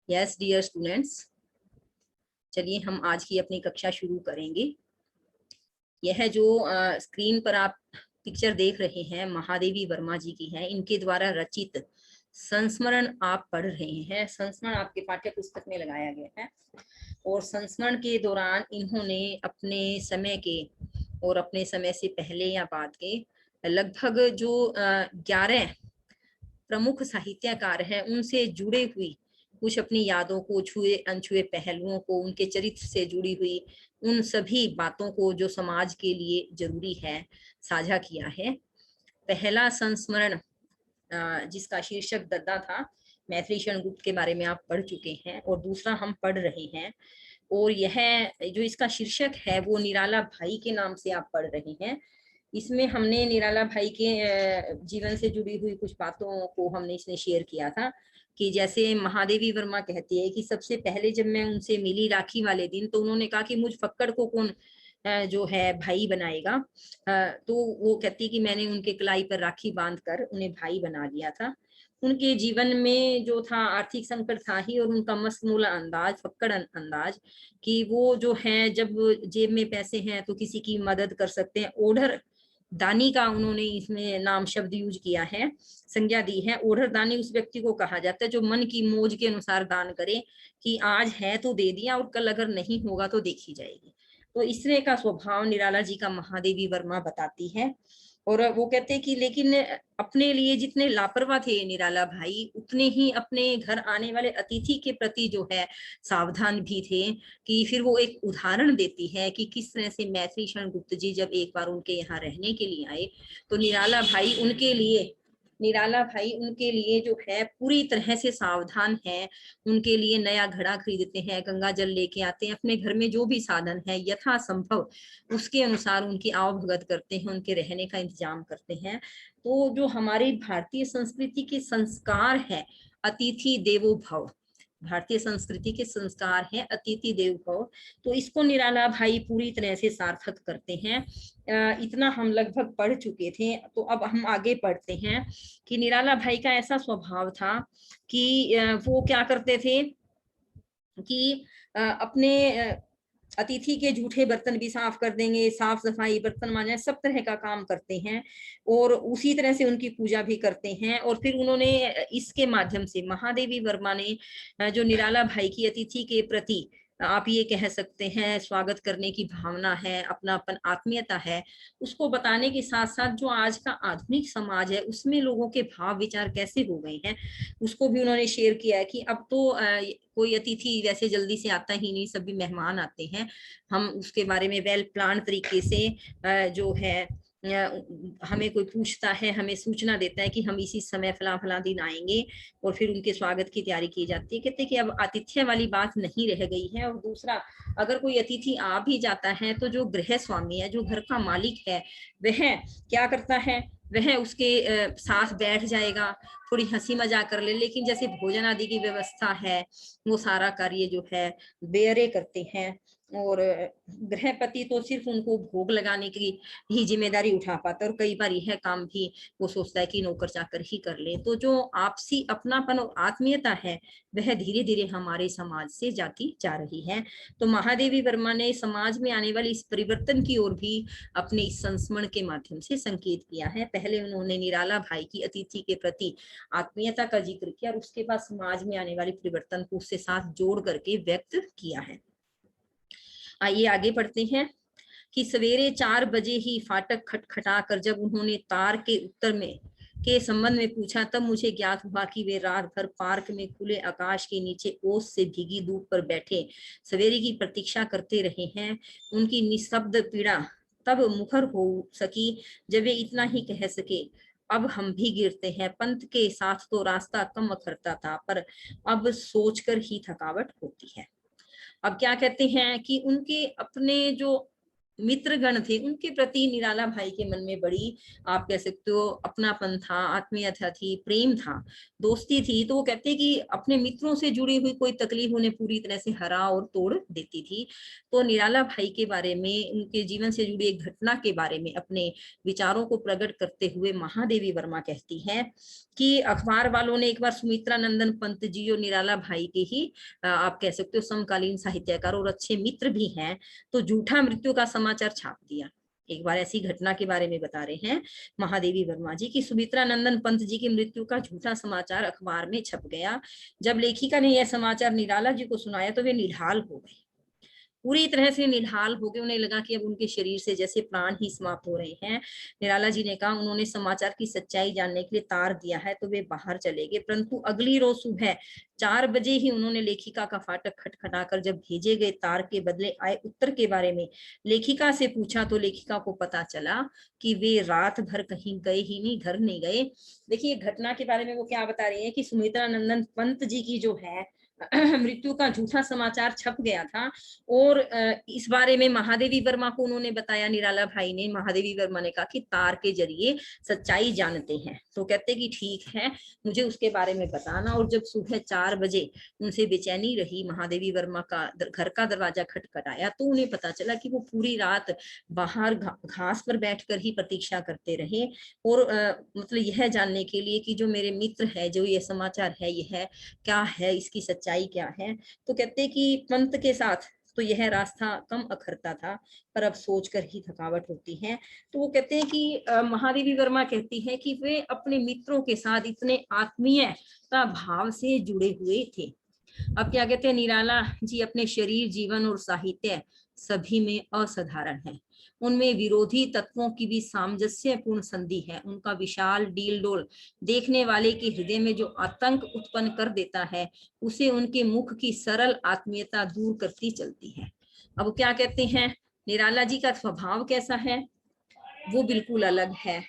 Yes dear students, चलिए हम आज की अपनी कक्षा शुरू करेंगे। यह जो स्क्रीन पर आप पिक्चर देख रहे हैं महादेवी वर्मा जी की है। इनके द्वारा रचित संस्मरण आप पढ़ रहे हैं। संस्मरण आपके पाठ्य पुस्तक में लगाया गया है और संस्मरण के दौरान इन्होंने अपने समय के और अपने समय से पहले या बाद के लगभग जो 11 प्रमुख साहित्यकार हैं उनसे जुड़े हुई कुछ अपनी यादों को, छुए अनछुए पहलुओं को, उनके चरित्र से जुड़ी हुई उन सभी बातों को जो समाज के लिए जरूरी है साझा किया है। पहला संस्मरण जिसका शीर्षक दद्दा था, मैथिली शरण गुप्त के बारे में आप पढ़ चुके हैं और दूसरा हम पढ़ रहे हैं। और यह जो इसका शीर्षक है वो निराला भाई के नाम से आप पढ़ रहे हैं। इसमें हमने निराला भाई के जीवन से जुड़ी हुई कुछ बातों को हमने इसमें शेयर किया था कि जैसे महादेवी वर्मा कहती है कि सबसे पहले जब मैं उनसे मिली राखी वाले दिन तो उन्होंने कहा कि मुझ फक्कड़ को कौन जो है भाई बनाएगा। तो वो कहती कि मैंने उनके कलाई पर राखी बांधकर उन्हें भाई बना लिया था। उनके जीवन में जो था आर्थिक संकट था ही और उनका मस्तमूला अंदाज, फक्कड़ अंदाज कि वो जो है जब जेब में पैसे हैं तो किसी की मदद कर सकते हैं। ओढ़र दानी का उन्होंने इसमें नाम शब्द यूज किया है, संज्ञा दी है। ओढ़र दानी उस व्यक्ति को कहा जाता है जो मन की मौज के अनुसार दान करे कि आज है तो दे दिया और कल अगर नहीं होगा तो देखी जाएगी। तो इस तरह का स्वभाव निराला जी का महादेवी वर्मा बताती है। और वो कहते हैं कि लेकिन अपने लिए जितने लापरवाह थे निराला भाई, उतने ही अपने घर आने वाले अतिथि के प्रति जो है सावधान भी थे। कि फिर वो एक उदाहरण देती है कि किस तरह से मैथिली शरण गुप्त जी जब एक बार उनके यहाँ रहने के लिए आए तो निराला भाई उनके लिए जो है पूरी तरह से सावधान है। उनके लिए नया घड़ा खरीदते हैं, गंगा जल लेके आते हैं, अपने घर में जो भी साधन है यथासंभव उसके अनुसार उनकी आवभगत करते हैं, उनके रहने का इंतजाम करते हैं। तो जो हमारी भारतीय संस्कृति के संस्कार है अतिथि देवो भव, भारतीय संस्कृति के संस्कार है अतिथि देवो भव, तो इसको निराला भाई पूरी तरह से सार्थक करते हैं। इतना हम लगभग पढ़ चुके थे, तो अब हम आगे पढ़ते हैं कि निराला भाई का ऐसा स्वभाव था कि वो क्या करते थे कि अपने अतिथि के जूठे बर्तन भी साफ कर देंगे, साफ सफाई, बर्तन मांजना, सब तरह का काम करते हैं और उसी तरह से उनकी पूजा भी करते हैं। और फिर उन्होंने इसके माध्यम से महादेवी वर्मा ने जो निराला भाई की अतिथि के प्रति आप ये कह सकते हैं स्वागत करने की भावना है, अपनापन, आत्मीयता है, उसको बताने के साथ साथ जो आज का आधुनिक समाज है उसमें लोगों के भाव विचार कैसे हो गए हैं उसको भी उन्होंने शेयर किया है कि अब तो कोई अतिथि वैसे जल्दी से आता ही नहीं, सभी मेहमान आते हैं। हम उसके बारे में वेल प्लान तरीके से जो है हमें कोई पूछता है, हमें सूचना देता है कि हम इसी समय फला फला दिन आएंगे और फिर उनके स्वागत की तैयारी की जाती है। कहते हैं कि अब आतिथ्य वाली बात नहीं रह गई है। और दूसरा, अगर कोई अतिथि आ भी जाता है तो जो गृह स्वामी है, जो घर का मालिक है, वह क्या करता है, वह उसके साथ बैठ जाएगा, थोड़ी हंसी मजाक कर ले, लेकिन जैसे भोजन आदि की व्यवस्था है वो सारा कार्य जो है बेअरे करते हैं। और गृहपति तो सिर्फ उनको भोग लगाने की ही जिम्मेदारी उठा पाता है और कई बार यह काम भी वो सोचता है कि नौकर चाकर ही कर ले। तो जो आपसी अपनापन और आत्मीयता है वह धीरे धीरे हमारे समाज से जाती जा रही है। तो महादेवी वर्मा ने समाज में आने वाली इस परिवर्तन की ओर भी अपने इस संस्मरण के माध्यम से संकेत किया है। पहले उन्होंने निराला भाई की अतिथि के प्रति आत्मीयता का जिक्र किया और उसके बाद समाज में आने वाले परिवर्तन को उससे साथ जोड़ करके व्यक्त किया है। आइए आगे बढ़ते हैं कि सवेरे 4 बजे ही फाटक खटखटाकर जब उन्होंने तार के उत्तर में के संबंध में पूछा तब मुझे ज्ञात हुआ कि वे रात भर पार्क में खुले आकाश के नीचे ओस से भीगी धूप पर बैठे सवेरे की प्रतीक्षा करते रहे हैं। उनकी निशब्द पीड़ा तब मुखर हो सकी जब वे इतना ही कह सके, अब हम भी गिरते हैं। पंथ के साथ तो रास्ता कम अखरता था पर अब सोचकर ही थकावट होती है। अब क्या कहते हैं कि उनके अपने जो मित्रगण थे उनके प्रति निराला भाई के मन में बड़ी, आप कह सकते हो, अपनापन था, आत्मीयता थी, प्रेम था, दोस्ती थी। तो वो कहते हैं कि अपने मित्रों से जुड़ी हुई कोई तकलीफ उन्हें पूरी तरह से हरा और तोड़ देती थी। तो निराला भाई के बारे में, उनके जीवन से जुड़ी एक घटना के बारे में अपने विचारों को प्रकट करते हुए महादेवी वर्मा कहती है कि अखबार वालों ने एक बार सुमित्रा नंदन पंत जी और निराला भाई के ही आप कह सकते हो समकालीन साहित्यकार और अच्छे मित्र भी हैं, तो झूठा मृत्यु का समाचार छाप दिया। एक बार ऐसी घटना के बारे में बता रहे हैं महादेवी वर्मा जी की सुमित्रा नंदन पंत जी की मृत्यु का झूठा समाचार अखबार में छप गया। जब लेखिका ने यह समाचार निराला जी को सुनाया तो वे निढाल हो गए, पूरी तरह से निढाल हो गए। उन्हें लगा कि अब उनके शरीर से जैसे प्राण ही समाप्त हो रहे हैं। निराला जी ने कहा उन्होंने समाचार की सच्चाई जानने के लिए तार दिया है, तो वे बाहर चले गए। परंतु अगली रोज सुबह 4 बजे ही उन्होंने लेखिका का फाटक खटखटाकर जब भेजे गए तार के बदले आए उत्तर के बारे में लेखिका से पूछा, तो लेखिका को पता चला कि वे रात भर कहीं गए ही नहीं, घर नहीं गए। देखिए घटना के बारे में वो क्या बता रही है कि सुमित्रा नंदन पंत जी की जो है मृत्यु का झूठा समाचार छप गया था, और इस बारे में महादेवी वर्मा को उन्होंने बताया, निराला भाई ने, महादेवी वर्मा ने कहा कि तार के जरिए सच्चाई जानते हैं। तो कहते कि ठीक है, मुझे उसके बारे में बताना। और जब सुबह 4 बजे उनसे बेचैनी रही, महादेवी वर्मा का घर का दरवाजा खटखटाया, तो उन्हें पता चला कि वो पूरी रात बाहर घास पर बैठकर ही प्रतीक्षा करते रहे, और मतलब यह जानने के लिए कि जो मेरे मित्र है, जो ये समाचार है, यह क्या है, इसकी सच्चाई क्या है। तो कहते कि पंत के साथ तो यह रास्ता कम अखरता था, पर अब सोचकर ही थकावट होती है। तो वो कहते हैं कि महादेवी वर्मा कहती है कि वे अपने मित्रों के साथ इतने आत्मीयता भाव से जुड़े हुए थे। अब क्या कहते हैं, निराला जी अपने शरीर, जीवन और साहित्य सभी में असाधारण है। उनमें विरोधी तत्वों की भी सामंजस्यपूर्ण संधि है। उनका विशाल डील डोल देखने वाले के हृदय में जो आतंक उत्पन्न कर देता है, उसे उनके मुख की सरल आत्मीयता दूर करती चलती है। अब क्या कहते हैं, निराला जी का स्वभाव कैसा है, वो बिल्कुल अलग है,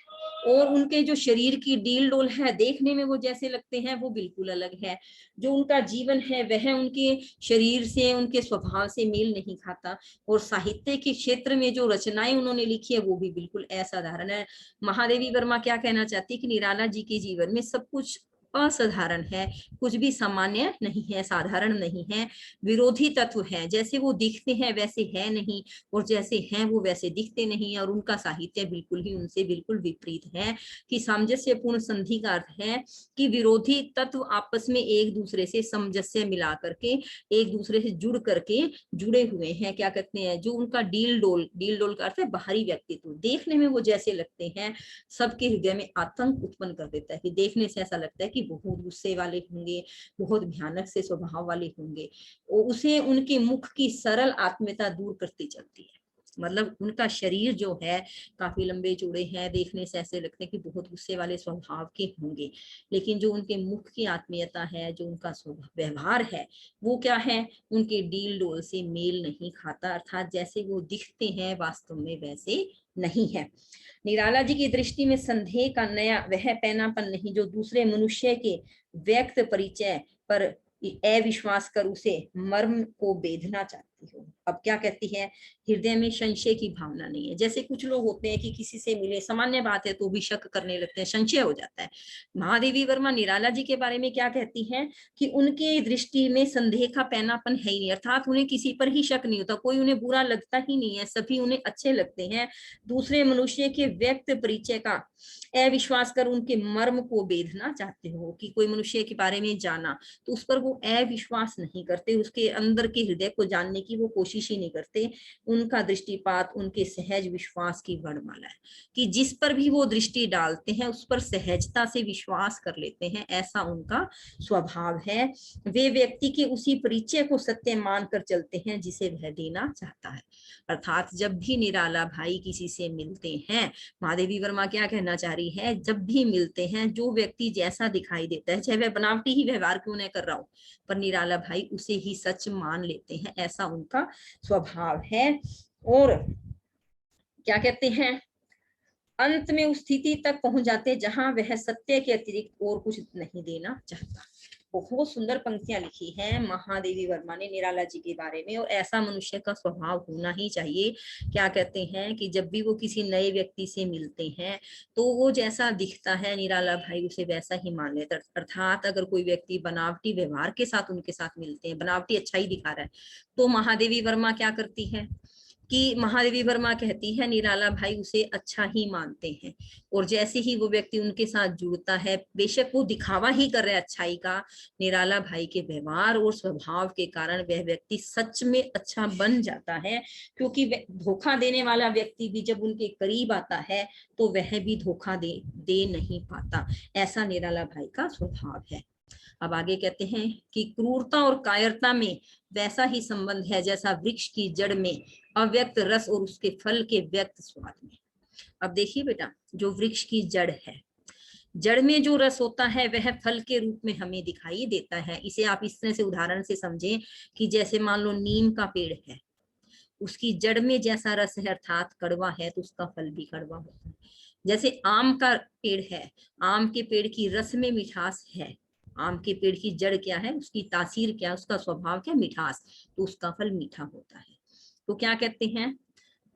और उनके जो शरीर की डील डोल है, देखने में वो जैसे लगते हैं, वो बिल्कुल अलग है। जो उनका जीवन है वह उनके शरीर से, उनके स्वभाव से मेल नहीं खाता। और साहित्य के क्षेत्र में जो रचनाएं उन्होंने लिखी है, वो भी बिल्कुल असाधारण है। महादेवी वर्मा क्या कहना चाहती है कि निराला जी के जीवन में सब कुछ असाधारण है, कुछ भी सामान्य नहीं है, साधारण नहीं है। विरोधी तत्व है, जैसे वो दिखते हैं वैसे है नहीं, और जैसे हैं वो वैसे दिखते नहीं। और उनका साहित्य बिल्कुल ही उनसे बिल्कुल विपरीत है। कि सामंजस्यपूर्ण संधि का अर्थ है कि विरोधी तत्व आपस में एक दूसरे से सामंजस्य मिला करके, एक दूसरे से जुड़ करके जुड़े हुए हैं। क्या कहते हैं, जो उनका डील डोल का अर्थ है बाहरी व्यक्तित्व, देखने में वो जैसे लगते हैं, सबके हृदय में आतंक उत्पन्न कर देता है। कि देखने से ऐसा लगता है कि बहुत गुस्से वाले होंगे, बहुत भयानक से स्वभाव वाले होंगे, उसे उनके मुख की सरल आत्मीयता दूर करती चलती है। मतलब उनका शरीर जो है काफी लंबे चौड़े हैं, देखने से ऐसे लगते हैं कि बहुत गुस्से वाले स्वभाव के होंगे, लेकिन जो उनके मुख की आत्मीयता है, जो उनका व्यवहार है, वो क्या है, उनके डील डोल से मेल नहीं खाता। अर्थात जैसे वो दिखते हैं वास्तव में वैसे नहीं है। निराला जी की दृष्टि में संदेह का नया वह पैनापन नहीं जो दूसरे मनुष्य के व्यक्त परिचय पर अविश्वास कर उसे मर्म को बेधना चाहती हो। अब क्या कहती है, हृदय में संशय की भावना नहीं है। जैसे कुछ लोग होते हैं कि किसी से मिले, सामान्य बात है तो भी शक करने लगते हैं, संशय हो जाता है। महादेवी वर्मा निराला जी के बारे में क्या कहती हैं कि उनके दृष्टि में संदेह का पैनापन है ही नहीं, अर्थात उन्हें किसी पर ही शक नहीं होता, कोई उन्हें बुरा लगता ही नहीं है, सभी उन्हें अच्छे लगते हैं। दूसरे मनुष्य के व्यक्त परिचय का अविश्वास कर उनके मर्म को बेधना चाहते हो। कि कोई मनुष्य के बारे में जाना तो उस पर वो अविश्वास नहीं करते, उसके अंदर के हृदय को जानने की वो कोशिश ही नहीं करते। उनका दृष्टिपात उनके सहज विश्वास की वर्णमाला है। कि जिस पर भी वो दृष्टि डालते हैं उस पर सहजता से विश्वास कर लेते हैं, ऐसा उनका स्वभाव है। वे व्यक्ति के उसी परिचय को सत्य मानकर चलते हैं जिसे वह देना चाहता है। अर्थात जब भी निराला भाई किसी से मिलते हैं, महादेवी वर्मा क्या कहना चाह रही है, जब भी मिलते हैं जो व्यक्ति जैसा दिखाई देता है, चाहे वह बनावटी ही व्यवहार क्यों न कर रहा हो, पर निराला भाई उसे ही सच मान लेते हैं, ऐसा उनका स्वभाव है। और क्या कहते हैं, अंत में उस स्थिति तक पहुंच जाते जहां वह सत्य के अतिरिक्त और कुछ नहीं देना चाहता। बहुत सुंदर पंक्तियां लिखी हैं महादेवी वर्मा ने निराला जी के बारे में, और ऐसा मनुष्य का स्वभाव होना ही चाहिए। क्या कहते हैं कि जब भी वो किसी नए व्यक्ति से मिलते हैं तो वो जैसा दिखता है निराला भाई उसे वैसा ही मान लेते, अर्थात अगर कोई व्यक्ति बनावटी व्यवहार के साथ उनके साथ मिलते हैं, बनावटी अच्छाई दिखा रहा है, तो महादेवी वर्मा क्या करती है कि महादेवी वर्मा कहती है निराला भाई उसे अच्छा ही मानते हैं, और जैसे ही वो व्यक्ति उनके साथ जुड़ता है, बेशक वो दिखावा ही कर रहे हैं अच्छाई का, निराला भाई के व्यवहार और स्वभाव के कारण वह व्यक्ति सच में अच्छा बन जाता है, क्योंकि धोखा देने वाला व्यक्ति भी जब उनके करीब आता है तो वह भी धोखा दे नहीं पाता। ऐसा निराला भाई का स्वभाव है। अब आगे कहते हैं कि क्रूरता और कायरता में वैसा ही संबंध है जैसा वृक्ष की जड़ में अव्यक्त रस और उसके फल के व्यक्त स्वाद में। अब देखिए बेटा, जो वृक्ष की जड़ है, जड़ में जो रस होता है वह फल के रूप में हमें दिखाई देता है। इसे आप इस तरह से उदाहरण से समझें कि जैसे मान लो नीम का पेड़ है, उसकी जड़ में जैसा रस है अर्थात कड़वा है तो उसका फल भी कड़वा होता है। जैसे आम का पेड़ है, आम के पेड़ की रस में मिठास है, आम के पेड़ की जड़ क्या है, उसकी तासीर क्या, उसका स्वभाव क्या, मिठास, तो उसका फल मीठा होता है। तो क्या कहते हैं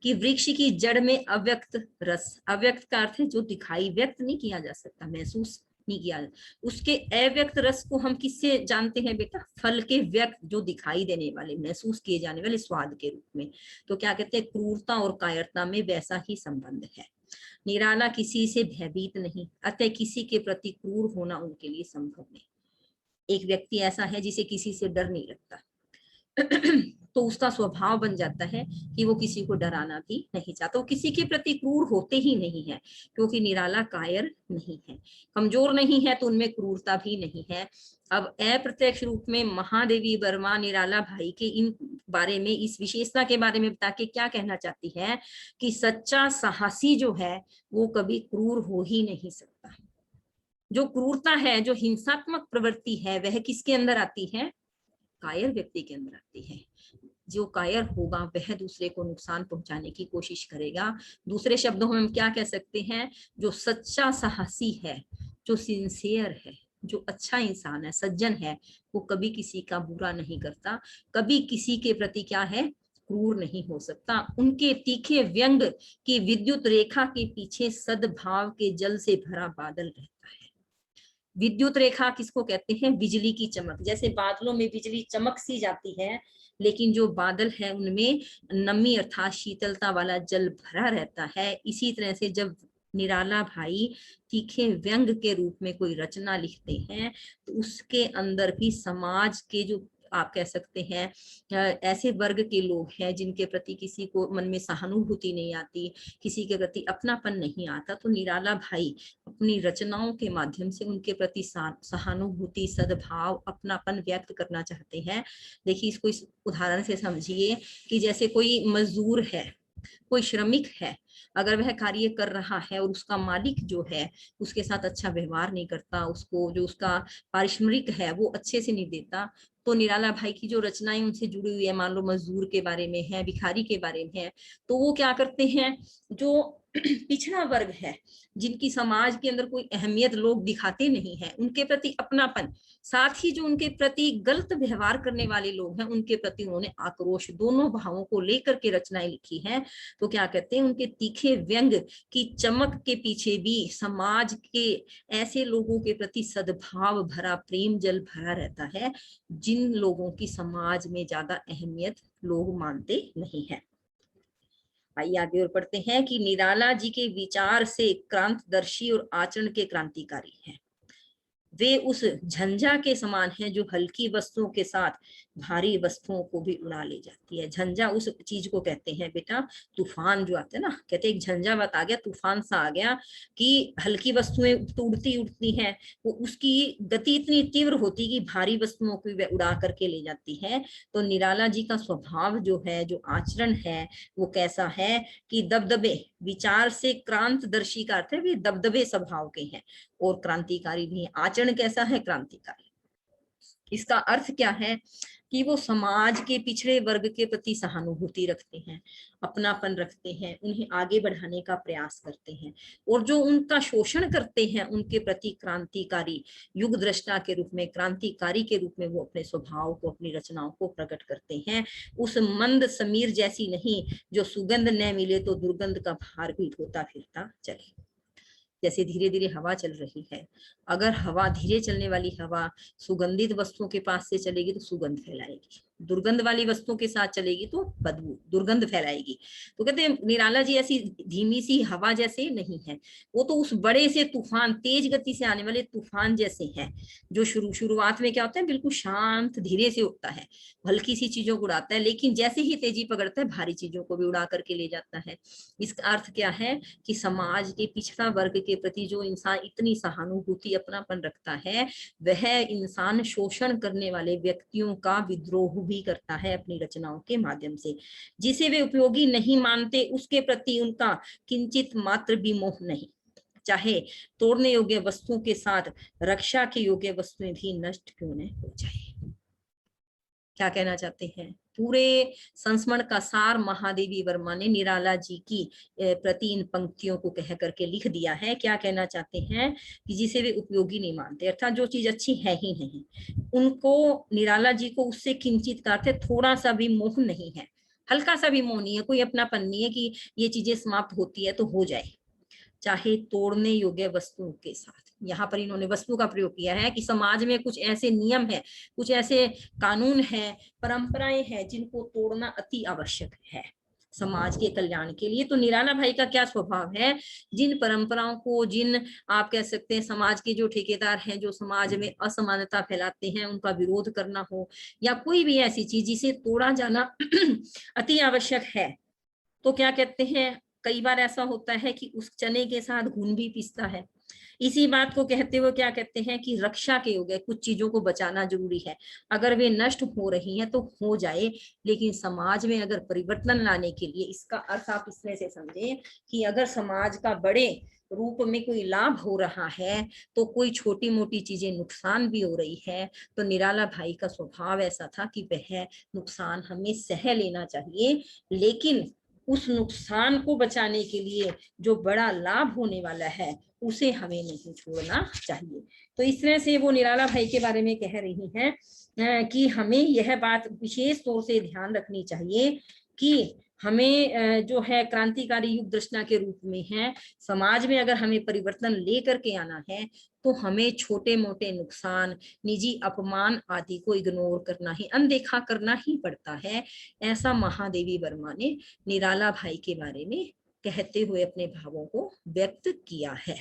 कि वृक्ष की जड़ में अव्यक्त रस, अव्यक्त का अर्थ है जो दिखाई व्यक्त नहीं किया जा सकता, महसूस नहीं किया, उसके अव्यक्त रस को हम किससे जानते हैं बेटा, फल के व्यक्त जो दिखाई देने वाले, महसूस किए जाने वाले स्वाद के रूप में। तो क्या कहते हैं, क्रूरता और कायरता में वैसा ही संबंध है। निराला किसी से भयभीत नहीं, अतः किसी के प्रति क्रूर होना उनके लिए संभव नहीं। एक व्यक्ति ऐसा है जिसे किसी से डर नहीं लगता तो उसका स्वभाव बन जाता है कि वो किसी को डराना भी नहीं चाहता, वो किसी के प्रति क्रूर होते ही नहीं है, क्योंकि निराला कायर नहीं है, कमजोर नहीं है, तो उनमें क्रूरता भी नहीं है। अब अप्रत्यक्ष रूप में महादेवी वर्मा निराला भाई के इन बारे में, इस विशेषता के बारे में बता के क्या कहना चाहती है कि सच्चा साहसी जो है वो कभी क्रूर हो ही नहीं सकता। जो क्रूरता है, जो हिंसात्मक प्रवृत्ति है, वह किसके अंदर आती है, कायर व्यक्ति के अंदर आती है। जो कायर होगा वह दूसरे को नुकसान पहुंचाने की कोशिश करेगा। दूसरे शब्दों में हम क्या कह सकते हैं, जो सच्चा साहसी है, जो सिंसियर है, जो अच्छा इंसान है, सज्जन है, वो कभी किसी का बुरा नहीं करता, कभी किसी के प्रति क्या है, क्रूर नहीं हो सकता। उनके तीखे व्यंग की विद्युत रेखा के पीछे सद्भाव के जल से भरा बादल रहता है। विद्युत रेखा किसको कहते हैं, बिजली की चमक, जैसे बादलों में बिजली चमक सी जाती है, लेकिन जो बादल है उनमें नमी अर्थात शीतलता वाला जल भरा रहता है। इसी तरह से जब निराला भाई तीखे व्यंग के रूप में कोई रचना लिखते हैं तो उसके अंदर भी समाज के जो आप कह सकते हैं ऐसे वर्ग के लोग हैं जिनके प्रति किसी को मन में सहानुभूति नहीं आती, किसी के प्रति अपनापन नहीं आता, तो निराला भाई अपनी रचनाओं के माध्यम से उनके प्रति सहानुभूति, सद्भाव, अपनापन व्यक्त करना चाहते हैं। देखिए इसको इस उदाहरण से समझिए कि जैसे कोई मजदूर है, कोई श्रमिक है, अगर वह कार्य कर रहा है और उसका मालिक जो है उसके साथ अच्छा व्यवहार नहीं करता, उसको जो उसका पारिश्रमिक है वो अच्छे से नहीं देता, तो निराला भाई की जो रचनाएं उनसे जुड़ी हुई है, मान लो मजदूर के बारे में है, भिखारी के बारे में है, तो वो क्या करते हैं, जो पिछड़ा वर्ग है, जिनकी समाज के अंदर कोई अहमियत लोग दिखाते नहीं है, उनके प्रति अपनापन, साथ ही जो उनके प्रति गलत व्यवहार करने वाले लोग हैं उनके प्रति उन्होंने आक्रोश, दोनों भावों को लेकर के रचनाएं लिखी हैं। तो क्या कहते हैं, उनके तीखे व्यंग की चमक के पीछे भी समाज के ऐसे लोगों के प्रति सद्भाव भरा प्रेम जल भरा रहता है जिन लोगों की समाज में ज्यादा अहमियत लोग मानते नहीं है। आइए आगे और पढ़ते हैं कि निराला जी के विचार से क्रांतदर्शी और आचरण के क्रांतिकारी हैं। वे उस झंझा के समान है जो हल्की वस्तुओं के साथ भारी वस्तुओं को भी उड़ा ले जाती है। झंझा उस चीज को कहते हैं बेटा, तूफान जो आते हैं ना, कहते हैं एक झंझावात आ गया, तूफान सा आ गया कि हल्की वस्तुएं तो उड़ती उड़ती हैं, वो उसकी गति इतनी तीव्र होती कि भारी वस्तुओं को वे उड़ा करके ले जाती है। तो निराला जी का स्वभाव जो है, जो आचरण है, वो कैसा है कि दबदबे, विचार से क्रांतदर्शी का अर्थ है वे दबदबे स्वभाव के हैं और क्रांतिकारी भी है। आचरण कैसा है, क्रांतिकारी। इसका अर्थ क्या है कि वो समाज के पिछड़े वर्ग के प्रति सहानुभूति रखते हैं, अपनापन रखते हैं, उन्हें आगे बढ़ाने का प्रयास करते हैं, और जो उनका शोषण करते हैं उनके प्रति क्रांतिकारी युग दृष्टा के रूप में, क्रांतिकारी के रूप में वो अपने स्वभाव को, अपनी रचनाओं को प्रकट करते हैं। उस मंद समीर जैसी नहीं जो सुगंध न मिले तो दुर्गंध का भार भी ढोता फिरता चले। जैसे धीरे धीरे हवा चल रही है, अगर हवा, धीरे चलने वाली हवा सुगंधित वस्तुओं के पास से चलेगी तो सुगंध फैलाएगी, दुर्गंध वाली वस्तुओं के साथ चलेगी तो बदबू, दुर्गंध फैलाएगी। तो कहते हैं निराला जी ऐसी धीमी सी हवा जैसे नहीं है, वो तो उस बड़े से तूफान, तेज गति से आने वाले तूफान जैसे हैं, जो शुरुआत में क्या होता है, बिल्कुल शांत धीरे से उठता है, हल्की सी चीजों को उड़ाता है, लेकिन जैसे ही तेजी पकड़ता है भारी चीजों को भी उड़ा करके ले जाता है। इसका अर्थ क्या है कि समाज के पिछड़ा वर्ग के प्रति जो इंसान इतनी सहानुभूति, अपनापन रखता है, वह इंसान शोषण करने वाले व्यक्तियों का विद्रोह भी करता है अपनी रचनाओं के माध्यम से। जिसे वे उपयोगी नहीं मानते उसके प्रति उनका किंचित मात्र भी मोह नहीं, चाहे तोड़ने योग्य वस्तुओं के साथ रक्षा के योग्य वस्तुएं भी नष्ट क्यों न हो जाए। क्या कहना चाहते हैं? पूरे संस्मरण का सार महादेवी वर्मा ने निराला जी की प्रति इन पंक्तियों को कह करके लिख दिया है। क्या कहना चाहते हैं कि जिसे वे उपयोगी नहीं मानते, अर्थात जो चीज अच्छी है ही नहीं, उनको, निराला जी को उससे किंचित का अर्थ है थोड़ा सा भी मोह नहीं है, हल्का सा भी मोह नहीं है, कोई अपनापन नहीं है कि ये चीजें समाप्त होती है तो हो जाए, चाहे तोड़ने योग्य वस्तुओं के साथ। यहाँ पर इन्होंने वस्तु का प्रयोग किया है कि समाज में कुछ ऐसे नियम है, कुछ ऐसे कानून है, परंपराएं हैं जिनको तोड़ना अति आवश्यक है समाज के कल्याण के लिए। तो निराला भाई का क्या स्वभाव है, जिन परंपराओं को, जिन आप कह सकते हैं समाज के जो ठेकेदार हैं, जो समाज में असमानता फैलाते हैं, उनका विरोध करना हो, या कोई भी ऐसी चीज जिसे तोड़ा जाना अति आवश्यक है, तो क्या कहते हैं, कई बार ऐसा होता है कि उस चने के साथ घुन भी पिसता है। इसी बात को कहते हुए क्या कहते हैं कि रक्षा के योग्य कुछ चीजों को बचाना जरूरी है, अगर वे नष्ट हो रही हैं तो हो जाए, लेकिन समाज में अगर परिवर्तन लाने के लिए, इसका अर्थ आप इसमें से समझें कि अगर समाज का बड़े रूप में कोई लाभ हो रहा है तो कोई छोटी मोटी चीजें नुकसान भी हो रही है, तो निराला भाई का स्वभाव ऐसा था कि वह नुकसान हमें सह लेना चाहिए, लेकिन उस नुकसान को बचाने के लिए जो बड़ा लाभ होने वाला है उसे हमें नहीं छोड़ना चाहिए। तो इस तरह से वो निराला भाई के बारे में कह रही हैं कि हमें यह बात विशेष तौर से ध्यान रखनी चाहिए कि हमें जो है क्रांतिकारी युग दृष्टा के रूप में है, समाज में अगर हमें परिवर्तन लेकर के आना है तो हमें छोटे मोटे नुकसान, निजी अपमान आदि को इग्नोर करना ही, अनदेखा करना ही पड़ता है। ऐसा महादेवी वर्मा ने निराला भाई के बारे में कहते हुए अपने भावों को व्यक्त किया है।